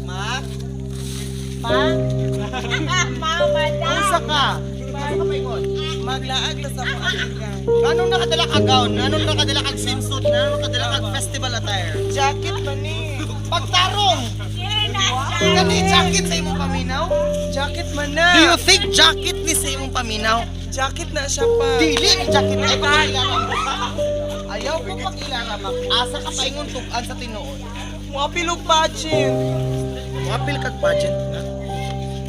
Mak? Unsa ka? Maglaag na sa mga kaibigan. Anong nakadala ka gown? Anong nakadala kag swimsuit? Anong nakadala kag festival attire? Jacket man ni. Pagtarong! Kani jacket sa imong paminaw? Jacket man Do na. you think jacket ni sa imong paminaw? Jacket na siya pa. Dili jacket na ikaw ilangan. Ayaw ko pag-ilangan. Asa ka paingon tugan sa tinuod. Mga pilog pageant. Mapil kag pageant na.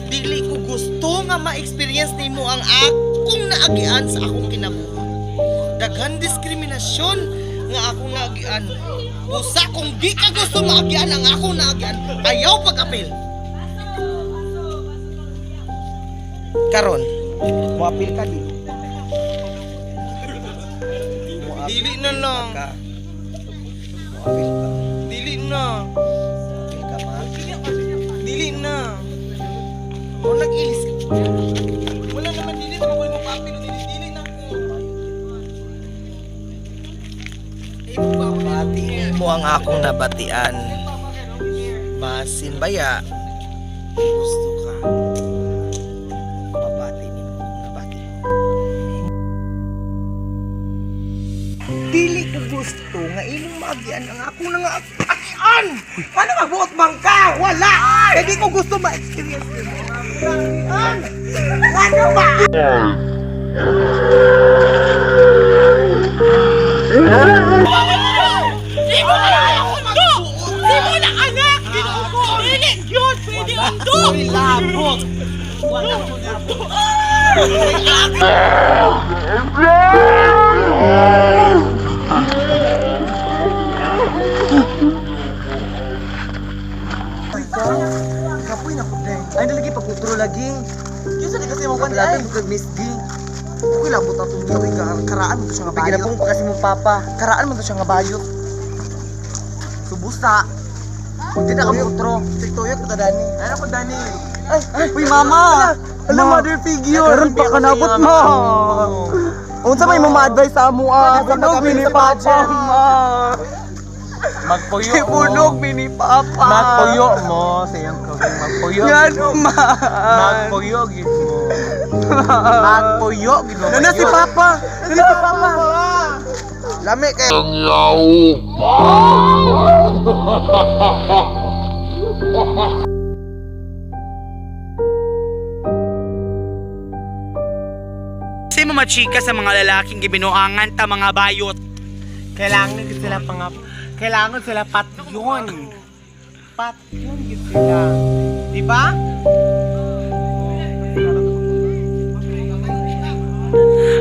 Dili ko gusto nga ma-experience nimo ang akong naagian sa akong kinabuhi. Daghan diskriminasyon nga akong naagian. Busa kung di ka gusto maagian ang akong naagian, ayaw pag-apil. Karon, moapil ka dili. Dili na lang. Moapil ka. Dili na. Moapil ka ma. Dili na. O nag-ilis ka. Wala naman dili na ako yung papilo. Dili na ako. Batiin mo ang akong nabatian. Basin baya. Gusto ka. Mabati ni mo. Nabati. Dili ko gusto nga imong maagian ang ako na nga agian! Paano magbuot bang ka? Wala! Hindi ko gusto ma-experience nimo. Agian! Ano ba? Di mo na ako magbuot! Di mo na anak! Ginugo! Dili! Yun! Pwede undo! Uy, labot! Wala ko labot! Kapoy na po dahil. Ay, nalagi pagkutro lagi. Yun sa di kasi mong kanilapin mo kag Miss D. Okay lang, buta itong gawin ka. Karaan mo to siya nga bayot. Ginapong pa kasi mong papa. Karaan mo to siya nga bayot. Subusta. Kung di na ka putro. Tiktoyot ko ta, Dani. Ano ko, Dani? Ay, uy, mama! Alam, mother figure! Karoon pa ka nabot mo! Unsa may ma-advise sa amo sa pag-apil sa Papa, ma? Magpuyo mo. Sipunog, mini Papa! Magpuyo mo sa iyong kawin. Magpuyo. Yan man! Magpuyo gid mo. Magpuyo gid mo. Nana si Papa! Nana si Papa! Lami kay Kasi mo machika sa mga lalaking gibinuangan ta mga bayot. Kailangan sila kailangan sila patyon. Patyon gid sila. Di ba?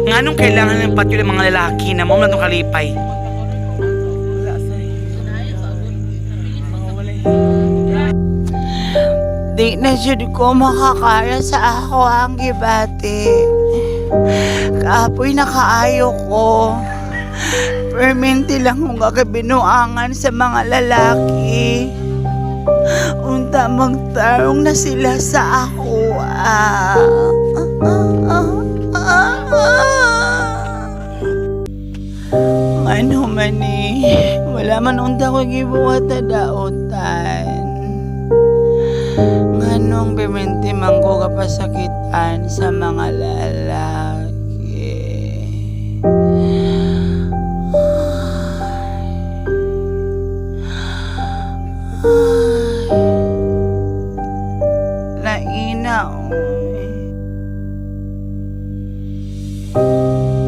Nganong kailangan ng patyo ng mga lalaki na mo natong kalipay? Wala sa Di na jud ko makakaya sa ako ang gibati. Kaapoy na kaayo ko. Perminti lang kung kakabinuangan sa mga lalaki. Unta magtarong na sila sa ako. Ano man wala man unta ko gibuhat na daotan. Nganong biminti man ko kapasakitan sa mga lalaki. Naina, oy.